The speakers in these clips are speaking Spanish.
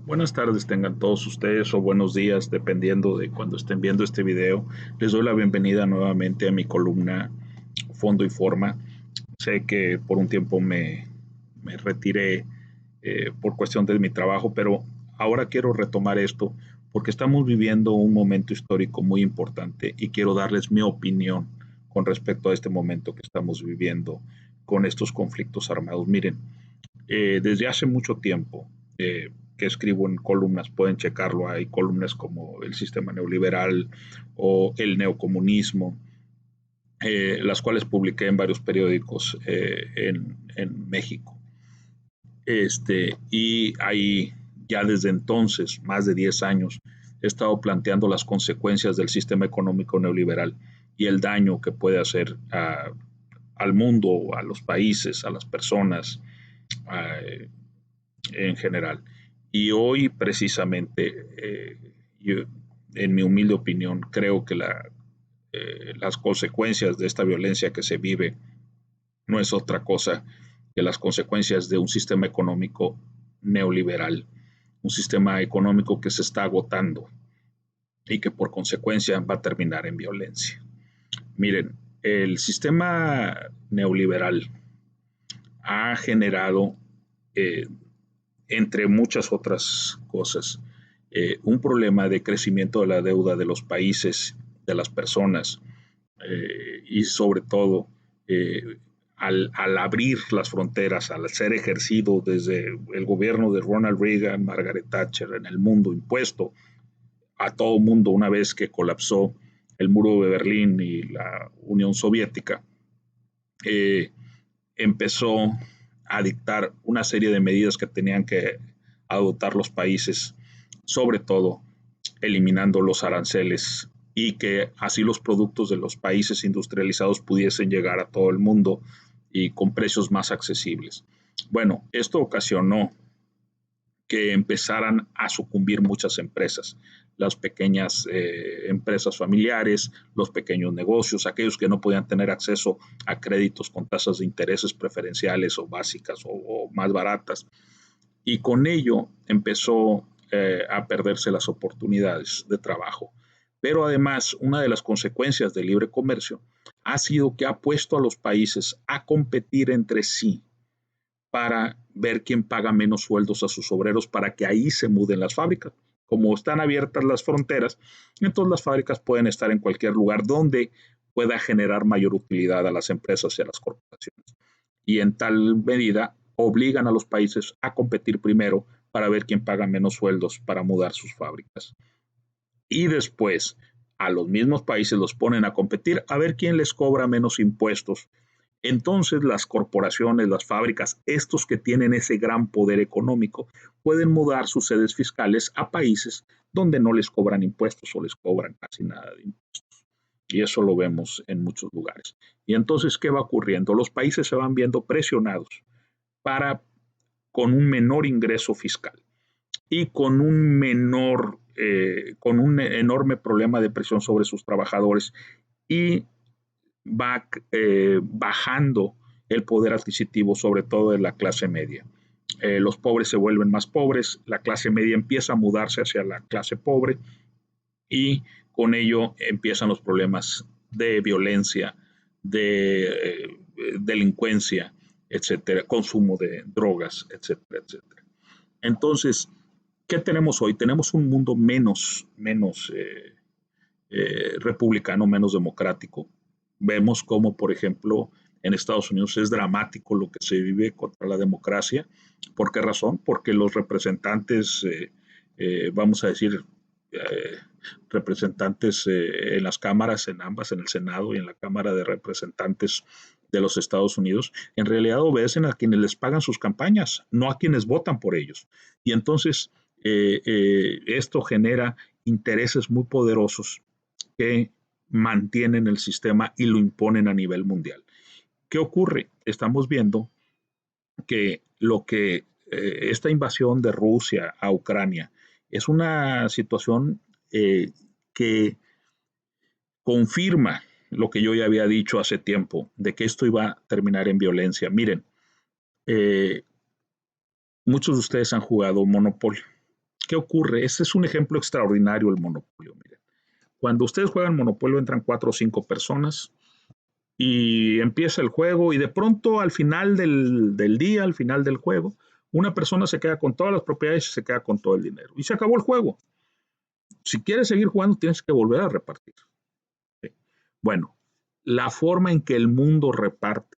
Buenas tardes tengan todos ustedes o buenos días, dependiendo de cuando estén viendo este video. Les doy la bienvenida nuevamente a mi columna Fondo y Forma. Sé que por un tiempo me retiré por cuestión de mi trabajo, pero ahora quiero retomar esto porque estamos viviendo un momento histórico muy importante y quiero darles mi opinión con respecto a este momento que estamos viviendo con estos conflictos armados. Miren, desde hace mucho tiempo que escribo en columnas, pueden checarlo, hay columnas como el sistema neoliberal o el neocomunismo, las cuales publiqué en varios periódicos en México. Y ahí ya desde entonces, más de 10 años, he estado planteando las consecuencias del sistema económico neoliberal y el daño que puede hacer al mundo, a los países, a las personas, a, en general. Y hoy precisamente, yo, en mi humilde opinión, creo que las consecuencias de esta violencia que se vive no es otra cosa que las consecuencias de un sistema económico neoliberal, un sistema económico que se está agotando y que por consecuencia va a terminar en violencia. Miren, el sistema neoliberal ha generado entre muchas otras cosas, un problema de crecimiento de la deuda de los países, de las personas, y sobre todo al abrir las fronteras, al ser ejercido desde el gobierno de Ronald Reagan, Margaret Thatcher en el mundo impuesto a todo mundo una vez que colapsó el muro de Berlín y la Unión Soviética, eh, empezó a dictar una serie de medidas que tenían que adoptar los países, sobre todo eliminando los aranceles y que así los productos de los países industrializados pudiesen llegar a todo el mundo y con precios más accesibles. Bueno, esto ocasionó que empezaran a sucumbir muchas empresas, las pequeñas empresas familiares, los pequeños negocios, aquellos que no podían tener acceso a créditos con tasas de intereses preferenciales o básicas o más baratas. Y con ello empezó a perderse las oportunidades de trabajo. Pero además, una de las consecuencias del libre comercio ha sido que ha puesto a los países a competir entre sí para ver quién paga menos sueldos a sus obreros para que ahí se muden las fábricas. Como están abiertas las fronteras, entonces las fábricas pueden estar en cualquier lugar donde pueda generar mayor utilidad a las empresas y a las corporaciones. Y en tal medida obligan a los países a competir primero para ver quién paga menos sueldos para mudar sus fábricas. Y después a los mismos países los ponen a competir a ver quién les cobra menos impuestos. Entonces las corporaciones, las fábricas, estos que tienen ese gran poder económico, pueden mudar sus sedes fiscales a países donde no les cobran impuestos o les cobran casi nada de impuestos. Y eso lo vemos en muchos lugares. Y entonces, ¿qué va ocurriendo? Los países se van viendo presionados para con un menor ingreso fiscal y con un enorme problema de presión sobre sus trabajadores y va bajando el poder adquisitivo, sobre todo de la clase media. Los pobres se vuelven más pobres, la clase media empieza a mudarse hacia la clase pobre y con ello empiezan los problemas de violencia, de delincuencia, etcétera, consumo de drogas, etcétera, etcétera. Entonces, ¿qué tenemos hoy? Tenemos un mundo menos republicano, menos democrático. Vemos como, por ejemplo, en Estados Unidos es dramático lo que se vive contra la democracia. ¿Por qué razón? Porque los representantes, vamos a decir, eh, representantes en las cámaras, en ambas, en el Senado y en la Cámara de Representantes de los Estados Unidos, en realidad obedecen a quienes les pagan sus campañas, no a quienes votan por ellos. Y entonces esto genera intereses muy poderosos que mantienen el sistema y lo imponen a nivel mundial. ¿Qué ocurre? Estamos viendo que esta invasión de Rusia a Ucrania es una situación que confirma lo que yo ya había dicho hace tiempo, de que esto iba a terminar en violencia. Miren, muchos de ustedes han jugado Monopoly. ¿Qué ocurre? Ese es un ejemplo extraordinario el monopolio. Miren. Cuando ustedes juegan monopolio entran 4 o 5 personas y empieza el juego y de pronto al final del día, al final del juego, una persona se queda con todas las propiedades y se queda con todo el dinero. Y se acabó el juego. Si quieres seguir jugando, tienes que volver a repartir. ¿Sí? Bueno, la forma en que el mundo reparte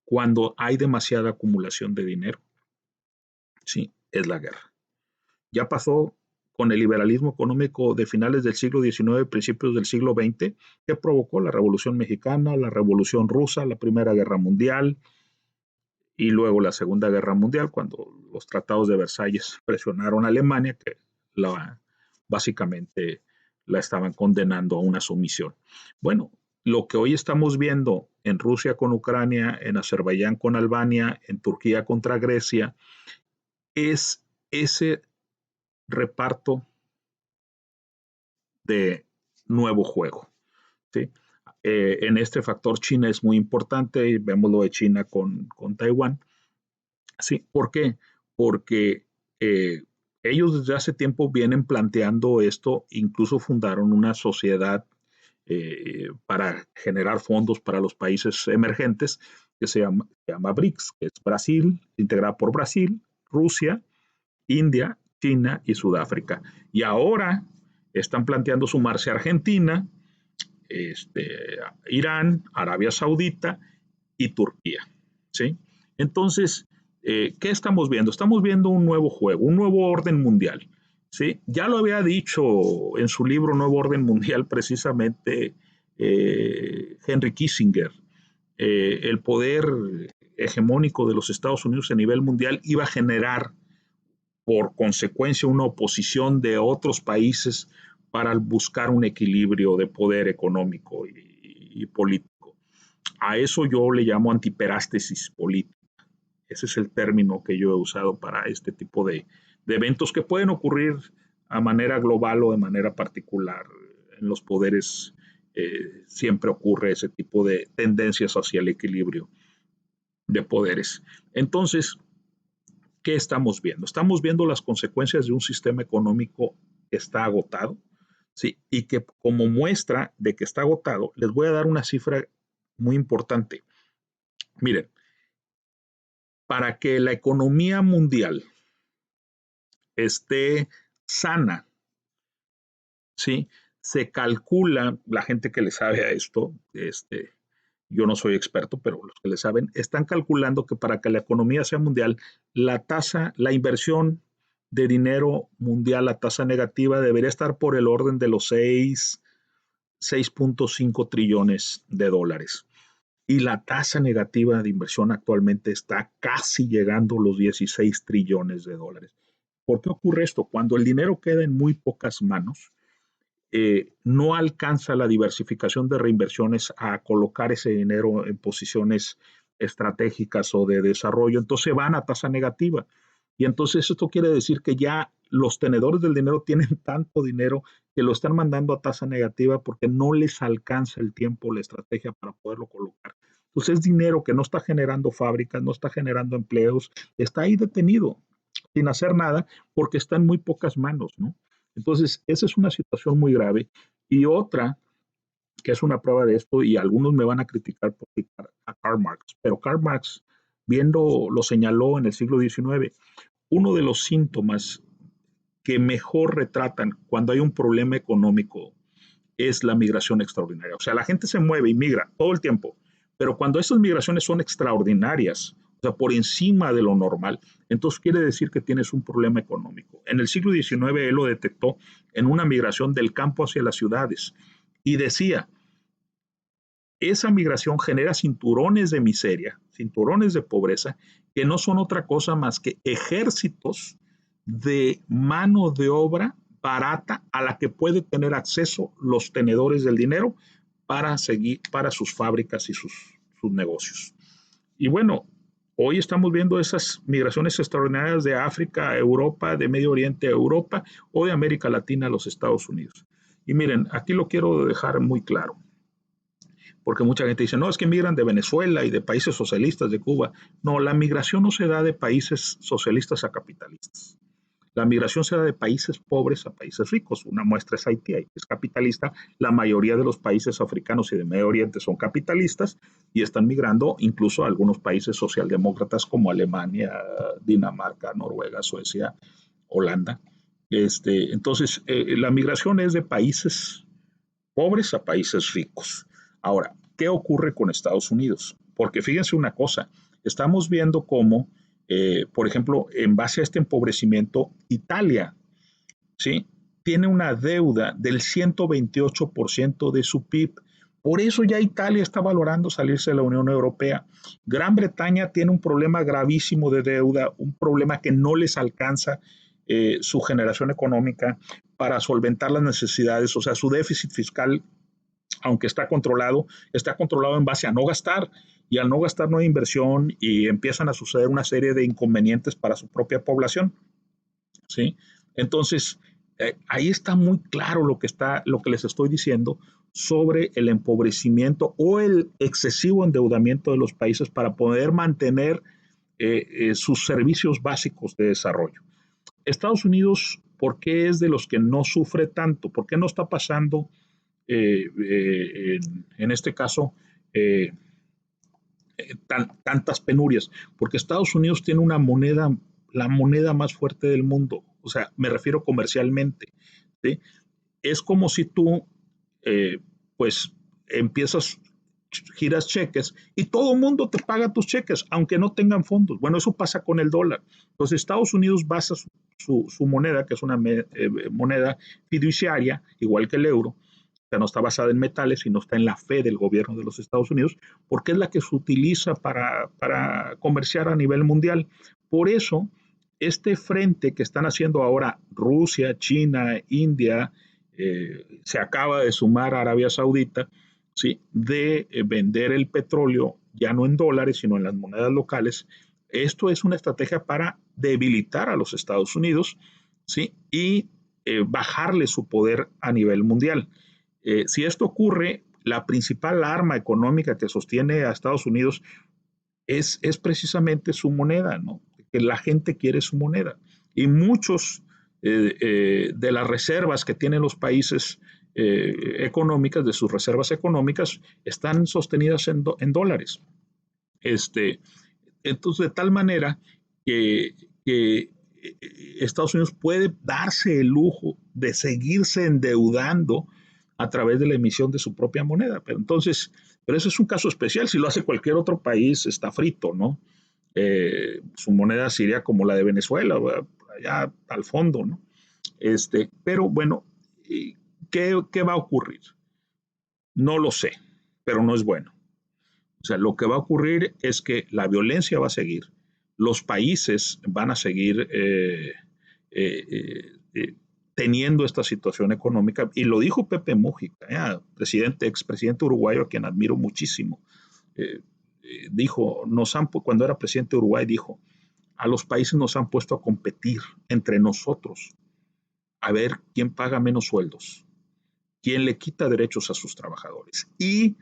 cuando hay demasiada acumulación de dinero, sí, es la guerra. Ya pasó con el liberalismo económico de finales del siglo XIX, principios del siglo XX, que provocó la Revolución Mexicana, la Revolución Rusa, la Primera Guerra Mundial y luego la Segunda Guerra Mundial, cuando los tratados de Versalles presionaron a Alemania, que básicamente la estaban condenando a una sumisión. Bueno, lo que hoy estamos viendo en Rusia con Ucrania, en Azerbaiyán con Albania, en Turquía contra Grecia, es ese reparto de nuevo juego. ¿Sí? En este factor China es muy importante y vemos lo de China con Taiwán. ¿Sí? ¿Por qué? Porque ellos desde hace tiempo vienen planteando esto, incluso fundaron una sociedad para generar fondos para los países emergentes que se llama BRICS, que es Brasil, integrada por Brasil, Rusia, India, China y Sudáfrica. Y ahora están planteando sumarse a Argentina, Irán, Arabia Saudita y Turquía. ¿Sí? Entonces, ¿qué estamos viendo? Estamos viendo un nuevo juego, un nuevo orden mundial. ¿Sí? Ya lo había dicho en su libro Nuevo Orden Mundial precisamente Henry Kissinger. El poder hegemónico de los Estados Unidos a nivel mundial iba a generar por consecuencia una oposición de otros países para buscar un equilibrio de poder económico y político. A eso yo le llamo antiperástesis política. Ese es el término que yo he usado para este tipo de eventos que pueden ocurrir a manera global o de manera particular. En los poderes siempre ocurre ese tipo de tendencias hacia el equilibrio de poderes. Entonces, ¿qué estamos viendo? Estamos viendo las consecuencias de un sistema económico que está agotado, ¿sí? Y que como muestra de que está agotado, les voy a dar una cifra muy importante. Miren, para que la economía mundial esté sana, ¿sí? Se calcula, la gente que le sabe a esto, yo no soy experto, pero los que le saben, están calculando que para que la economía sea mundial, la inversión de dinero mundial, la tasa negativa, debería estar por el orden de los 6.5 trillones de dólares. Y la tasa negativa de inversión actualmente está casi llegando a los 16 trillones de dólares. ¿Por qué ocurre esto? Cuando el dinero queda en muy pocas manos, no alcanza la diversificación de reinversiones a colocar ese dinero en posiciones estratégicas o de desarrollo, entonces van a tasa negativa. Y entonces esto quiere decir que ya los tenedores del dinero tienen tanto dinero que lo están mandando a tasa negativa porque no les alcanza el tiempo, la estrategia para poderlo colocar. Entonces es dinero que no está generando fábricas, no está generando empleos, está ahí detenido, sin hacer nada, porque está en muy pocas manos, ¿no? Entonces, esa es una situación muy grave. Y otra, que es una prueba de esto, y algunos me van a criticar por citar a Karl Marx, pero Karl Marx, viendo, lo señaló en el siglo XIX, uno de los síntomas que mejor retratan cuando hay un problema económico es la migración extraordinaria. O sea, la gente se mueve y migra todo el tiempo, pero cuando esas migraciones son extraordinarias, o sea, por encima de lo normal, entonces quiere decir que tienes un problema económico. En el siglo XIX él lo detectó en una migración del campo hacia las ciudades y decía, esa migración genera cinturones de miseria, cinturones de pobreza, que no son otra cosa más que ejércitos de mano de obra barata a la que puede tener acceso los tenedores del dinero para seguir para sus fábricas y sus negocios. Y bueno, hoy estamos viendo esas migraciones extraordinarias de África a Europa, de Medio Oriente a Europa o de América Latina a los Estados Unidos. Y miren, aquí lo quiero dejar muy claro porque mucha gente dice, no, es que migran de Venezuela y de países socialistas, de Cuba. No, la migración no se da de países socialistas a capitalistas. La migración se da de países pobres a países ricos. Una muestra es Haití, Haití es capitalista. La mayoría de los países africanos y de Medio Oriente son capitalistas y están migrando incluso a algunos países socialdemócratas como Alemania, Dinamarca, Noruega, Suecia, Holanda. Entonces, la migración es de países pobres a países ricos. Ahora, ¿qué ocurre con Estados Unidos? Porque fíjense una cosa, estamos viendo cómo, por ejemplo, en base a este empobrecimiento, Italia, ¿sí? Tiene una deuda del 128% de su PIB. Por eso ya Italia está valorando salirse de la Unión Europea. Gran Bretaña tiene un problema gravísimo de deuda, un problema que no les alcanza su generación económica para solventar las necesidades, o sea, su déficit fiscal, aunque está controlado en base a no gastar, y al no gastar no hay inversión y empiezan a suceder una serie de inconvenientes para su propia población, ¿sí? Entonces, ahí está muy claro lo que les estoy diciendo sobre el empobrecimiento o el excesivo endeudamiento de los países para poder mantener sus servicios básicos de desarrollo. Estados Unidos, ¿por qué es de los que no sufre tanto? ¿Por qué no está pasando, en este caso, eh, tantas penurias? Porque Estados Unidos tiene una moneda, la moneda más fuerte del mundo, o sea, me refiero comercialmente, ¿sí? Es como si tú, eh, pues, empiezas, giras cheques y todo el mundo te paga tus cheques, aunque no tengan fondos. Bueno, eso pasa con el dólar. Entonces, Estados Unidos basa su moneda, que es una moneda fiduciaria, igual que el euro, o sea, no está basada en metales, sino está en la fe del gobierno de los Estados Unidos, porque es la que se utiliza para comerciar a nivel mundial. Por eso, este frente que están haciendo ahora Rusia, China, India, se acaba de sumar a Arabia Saudita, ¿sí? De vender el petróleo ya no en dólares, sino en las monedas locales. Esto es una estrategia para debilitar a los Estados Unidos, ¿sí? Y bajarle su poder a nivel mundial. Si esto ocurre, la principal arma económica que sostiene a Estados Unidos es precisamente su moneda, ¿no? Que la gente quiere su moneda. Y muchos de las reservas que tienen los países económicas, de sus reservas económicas, están sostenidas en dólares. Entonces, de tal manera que Estados Unidos puede darse el lujo de seguirse endeudando a través de la emisión de su propia moneda. Pero eso es un caso especial. Si lo hace cualquier otro país, está frito, ¿no? Su moneda sería como la de Venezuela, allá al fondo, ¿no? Pero bueno, ¿qué va a ocurrir? No lo sé, pero no es bueno. O sea, lo que va a ocurrir es que la violencia va a seguir, los países van a seguir teniendo esta situación económica, y lo dijo Pepe Mujica, expresidente uruguayo, a quien admiro muchísimo. Dijo, cuando era presidente de Uruguay, dijo, a los países nos han puesto a competir entre nosotros, a ver quién paga menos sueldos, quién le quita derechos a sus trabajadores y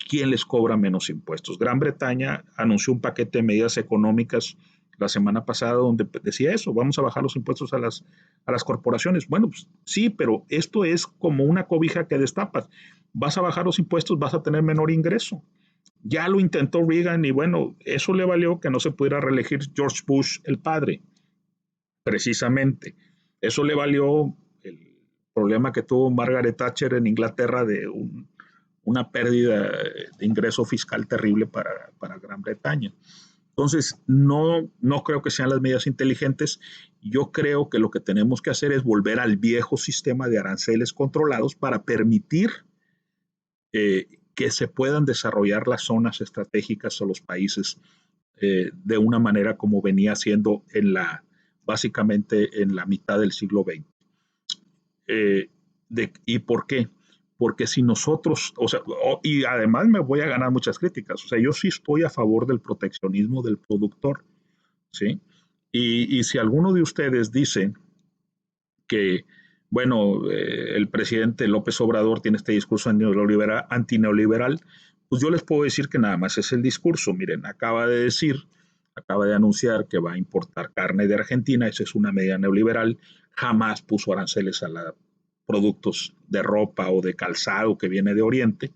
quién les cobra menos impuestos. Gran Bretaña anunció un paquete de medidas económicas la semana pasada donde decía eso, vamos a bajar los impuestos a las corporaciones. Bueno, pues sí, pero esto es como una cobija que destapas. Vas a bajar los impuestos, vas a tener menor ingreso. Ya lo intentó Reagan y bueno, eso le valió que no se pudiera reelegir George Bush el padre, precisamente. Eso le valió el problema que tuvo Margaret Thatcher en Inglaterra de una pérdida de ingreso fiscal terrible para Gran Bretaña. Entonces, no creo que sean las medidas inteligentes. Yo creo que lo que tenemos que hacer es volver al viejo sistema de aranceles controlados para permitir que se puedan desarrollar las zonas estratégicas o los países de una manera como venía siendo básicamente en la mitad del siglo XX. ¿Y por qué? Porque si nosotros, o sea, y además me voy a ganar muchas críticas, o sea, yo sí estoy a favor del proteccionismo del productor, ¿sí? Y si alguno de ustedes dice que, bueno, el presidente López Obrador tiene este discurso antineoliberal, pues yo les puedo decir que nada más es el discurso. Miren, acaba acaba de anunciar que va a importar carne de Argentina. Esa es una medida neoliberal. Jamás puso aranceles a los productos de ropa o de calzado que viene de Oriente,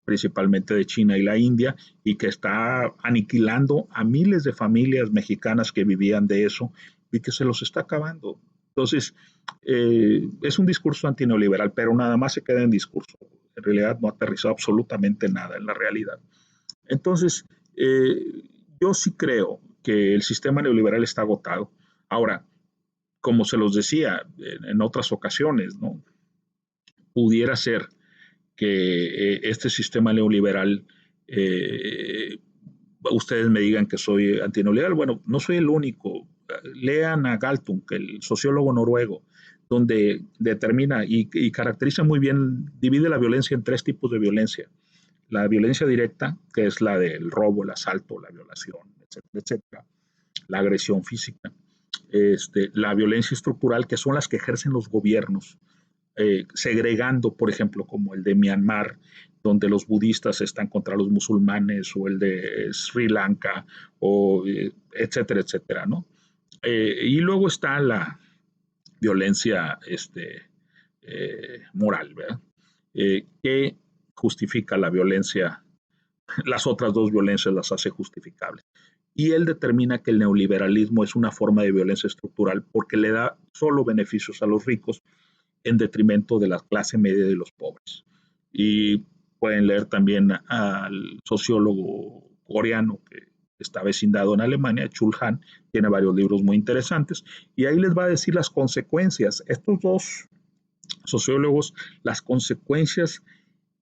principalmente de China y la India, y que está aniquilando a miles de familias mexicanas que vivían de eso y que se los está acabando. Entonces, es un discurso antineoliberal, pero nada más se queda en discurso. En realidad no ha aterrizado absolutamente nada en la realidad. Entonces, yo sí creo que el sistema neoliberal está agotado. Ahora, como se los decía en otras ocasiones, ¿no? Pudiera ser que este sistema neoliberal, ustedes me digan que soy antineoliberal. Bueno, no soy el único. Lean a Galtung, el sociólogo noruego, donde determina y caracteriza muy bien, divide la violencia en tres tipos de violencia. La violencia directa, que es la del robo, el asalto, la violación, etcétera, etcétera. La agresión física. La violencia estructural, que son las que ejercen los gobiernos, segregando, por ejemplo, como el de Myanmar, donde los budistas están contra los musulmanes, o el de Sri Lanka, o etcétera, etcétera, ¿no? Y luego está la violencia moral, ¿verdad? Que justifica la violencia, las otras dos violencias las hace justificables. Y él determina que el neoliberalismo es una forma de violencia estructural porque le da solo beneficios a los ricos en detrimento de la clase media y de los pobres. Y pueden leer también al sociólogo coreano que está vecindado en Alemania, Chul Han, tiene varios libros muy interesantes, y ahí les va a decir las consecuencias, estos dos sociólogos, las consecuencias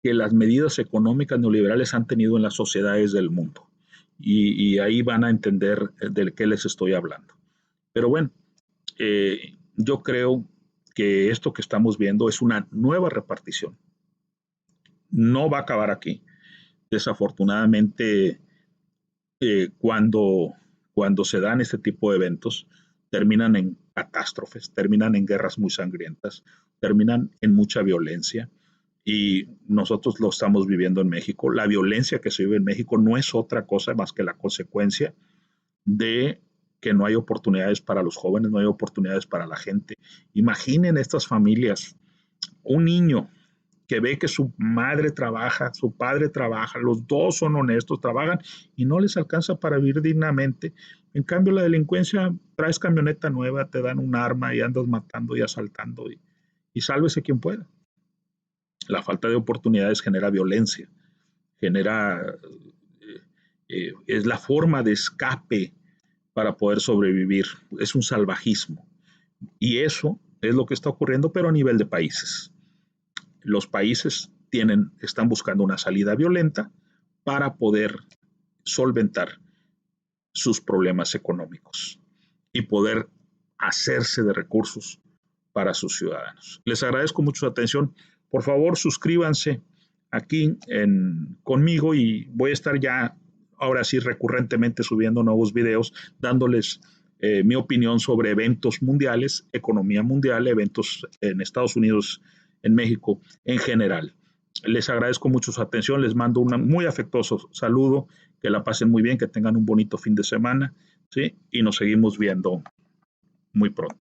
que las medidas económicas neoliberales han tenido en las sociedades del mundo. Y ahí van a entender de qué les estoy hablando. Pero bueno, yo creo que esto que estamos viendo es una nueva repartición. No va a acabar aquí. Desafortunadamente, cuando se dan este tipo de eventos, terminan en catástrofes, terminan en guerras muy sangrientas, terminan en mucha violencia. Y nosotros lo estamos viviendo en México. La violencia que se vive en México no es otra cosa más que la consecuencia de que no hay oportunidades para los jóvenes, no hay oportunidades para la gente. Imaginen estas familias, un niño que ve que su madre trabaja, su padre trabaja, los dos son honestos, trabajan y no les alcanza para vivir dignamente. En cambio, la delincuencia, traes camioneta nueva, te dan un arma y andas matando y asaltando y sálvese quien pueda. La falta de oportunidades genera violencia, genera, es la forma de escape para poder sobrevivir, es un salvajismo. Y eso es lo que está ocurriendo, pero a nivel de países. Los países están buscando una salida violenta para poder solventar sus problemas económicos y poder hacerse de recursos para sus ciudadanos. Les agradezco mucho su atención. Por favor, suscríbanse aquí conmigo y voy a estar ya ahora sí recurrentemente subiendo nuevos videos dándoles mi opinión sobre eventos mundiales, economía mundial, eventos en Estados Unidos, en México en general. Les agradezco mucho su atención, les mando un muy afectuoso saludo, que la pasen muy bien, que tengan un bonito fin de semana, ¿sí? Y nos seguimos viendo muy pronto.